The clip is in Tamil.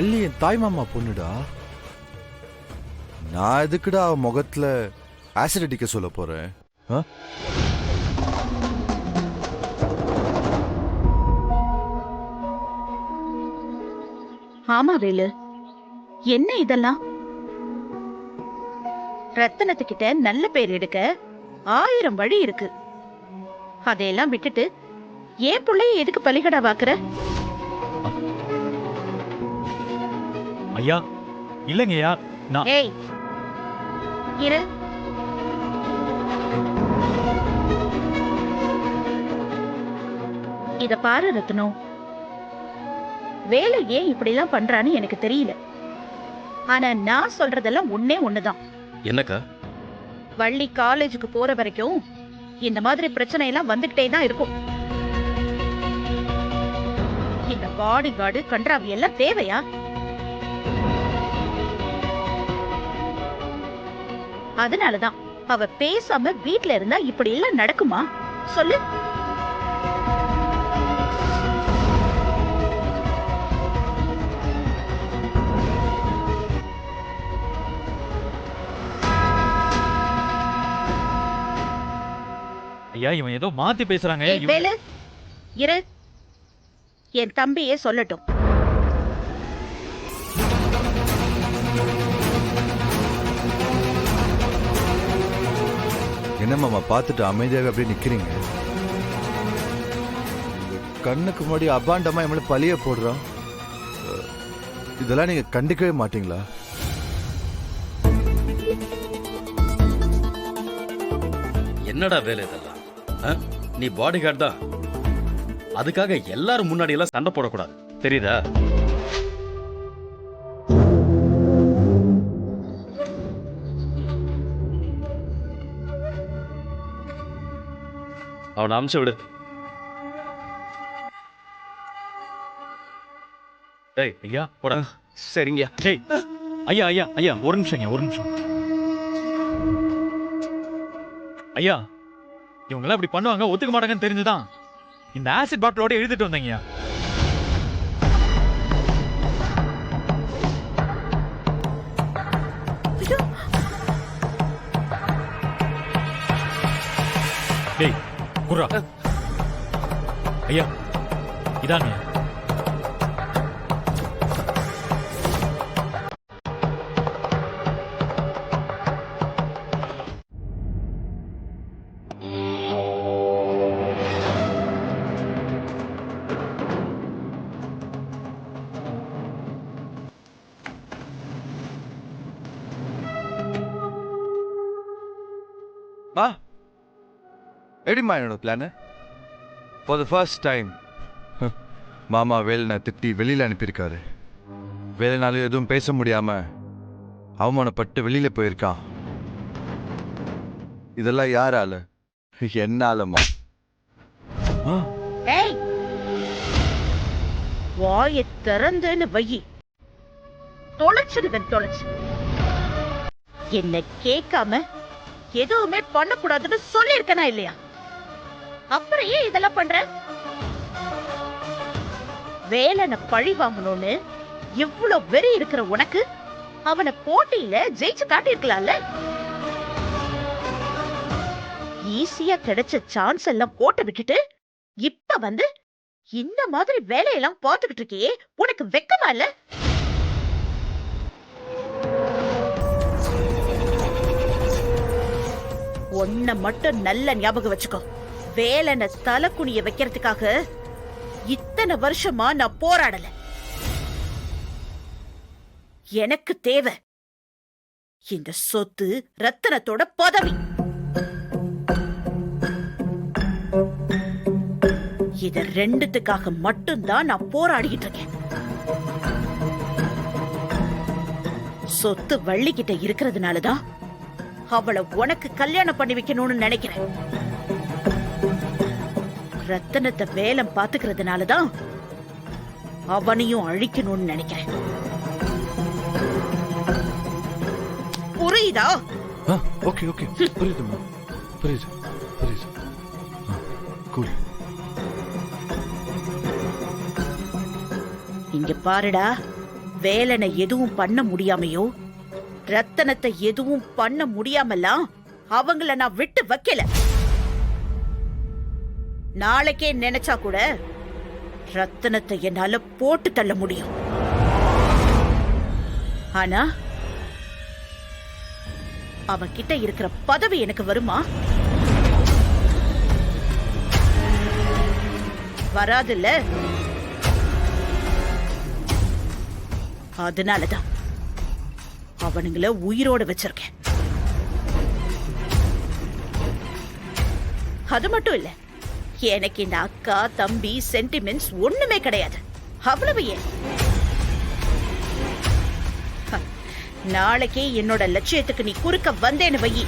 வள்ளி என் தாய் மாமா பொண்ணுடா. நான் எதுக்குடா அவ முகத்துல ஆசிட் அடிக்க சொல்ல போறேன்? ஆமா வேலு, என்ன இதெல்லாம்? ரத்தனத்துக்கிட்ட நல்ல பேர் எடுக்க 1000 வழி இருக்கு. அதையெல்லாம் விட்டுட்டு ஏன் பிள்ளைய எதுக்கு பலிகடா பாக்குற? ஐயா இல்லைங்கய்யா, நான் ஏய் இரு. இத பாரு ரத்னம், வேலை ஏன் இப்படி எல்லாம் பண்றான்னு எனக்கு தெரியல. ஆனா நான் சொல்றதெல்லாம் ஒண்ணே ஒண்ணுதான். என்னக்கா? வள்ளி காலேஜுக்கு போற வரைக்கும் இந்த மாதிரி பிரச்சனை எல்லாம் வந்துகிட்டே தான் இருக்கும். இந்த பாடி கார்டு கன்றாவி எல்லாம் தேவையா? அதனாலதான் அவ பேசாம வீட்ல இருந்தா இப்படி எல்லாம் நடக்குமா சொல்லு? ஐயா இவன் ஏதோ மாத்தி பேசுறாங்க. ஏய் வேலு, இரு. என் தம்பியே சொல்லட்டும். என்ன மாமா பார்த்துட்டு அமைதியாக அப்படியே நிக்கிறீங்க? கண்ணுக்கு முன்னாடி அபாண்டமா என் மேல பழிய போடுறான். இதெல்லாம் நீங்க கண்டிக்கவே மாட்டீங்களா? என்னடா வேலை இதெல்லாம்? நீ பாடி கார்டு தான், அதுக்காக எல்லாரும் முன்னாடி எல்லாம் சண்டை போடக்கூடாது, தெரியுதா? அவனை அமுச்சு விடு. டேய் ஐயா போடா. சரிங்க. டேய் ஐயா ஐயா ஐயா ஒரு நிமிஷம், ஒரு நிமிஷம். ஐயா இவங்கெல்லாம் இப்படி பண்ணுவாங்க, ஒத்துக்க மாட்டாங்கன்னு தெரிஞ்சுதான் இந்த ஆசிட் பாட்டிலோட எழுதிட்டு வந்தீங்க. டேய் குர்ரா. ஐயா இதாங்க. எப்படிமா என்னோட plan? For the first time மாமா வேலை திட்டி வெளியில் அனுப்பியிருக்காரு. வேலைனாலும் எதுவும் பேச முடியாம அவமானப்பட்டு வெளியில போயிருக்கான். இதெல்லாம் யாரால? என்னாலமா? ஏய், வாயை திறந்துன்னு வையி, தொலைச்சிடுவேன் தொலைச்சு. என்ன கேட்காம எதுவுமே பண்ணக்கூடாதுன்னு சொல்லியிருக்கனா இல்லையா? அப்புறம் ஏன் இதெல்லாம் பண்ற? வேலனை பழி வாங்கணும்னு இவ்வளவு வெறி இருக்கிற உனக்கு அவனை போட்டியில ஜெயிச்சு காட்டியிருக்கலாம்ல? ஈஸியா கிடைச்ச சான்ஸ் எல்லாம் போட்டு விட்டுட்டு இப்ப வந்து இந்த மாதிரி வேலையெல்லாம் பார்த்துக்கிட்டு இருக்கியே, உனக்கு வெக்கமா இல்ல? ஒன்ன மட்டும் நல்ல ஞாபகம் வச்சுக்கோ. வேலனை தலை குனிய வைக்கிறதுக்காக இத்தனை வருஷமா நான் போராடல. எனக்கு தேவை இந்த சொத்து, ரத்தனத்தோட பதவி. இத ரெண்டுத்துக்காக மட்டும்தான் நான் போராடிக்கிட்டு இருக்கேன். சொத்து வள்ளிக்கிட்ட இருக்கிறதுனாலதான் அவளை உனக்கு கல்யாணம் பண்ணி வைக்கணும்னு நினைக்கிறேன். ரத்தனத்தை வேலம் பாத்துக்கிறதுனாலதான் அவனையும் அழிக்கணும்னு நினைக்கிறேன். புரியுதா? ஓகே ஓகே, புரியுதுமா, புரியுது புரியுது. கூல். இங்க பாருடா, வேலனை எதுவும் பண்ண முடியாமையோ ரத்தனத்தை எதுவும் பண்ண முடியாமலாம் அவங்கள நான் விட்டு வைக்கல. நாளைக்கே நினைச்சா கூட ரத்தனத்தை என்னால போட்டு தள்ள முடியும். ஆனா அவன்கிட்ட இருக்கிற பதவி எனக்கு வருமா? வராதுல்ல. அதனாலதான் அவனுங்கள உயிரோட வச்சிருக்கேன். அது மட்டும் இல்ல, எனக்கு இந்த அக்கா தம்பி சென்டிமெண்ட்ஸ் ஒண்ணுமே கிடையாது. அவ்வளவு ஏன், நாளைக்கே என்னோட லட்சியத்துக்கு நீ குறுக்க வந்தேன்னு வையி,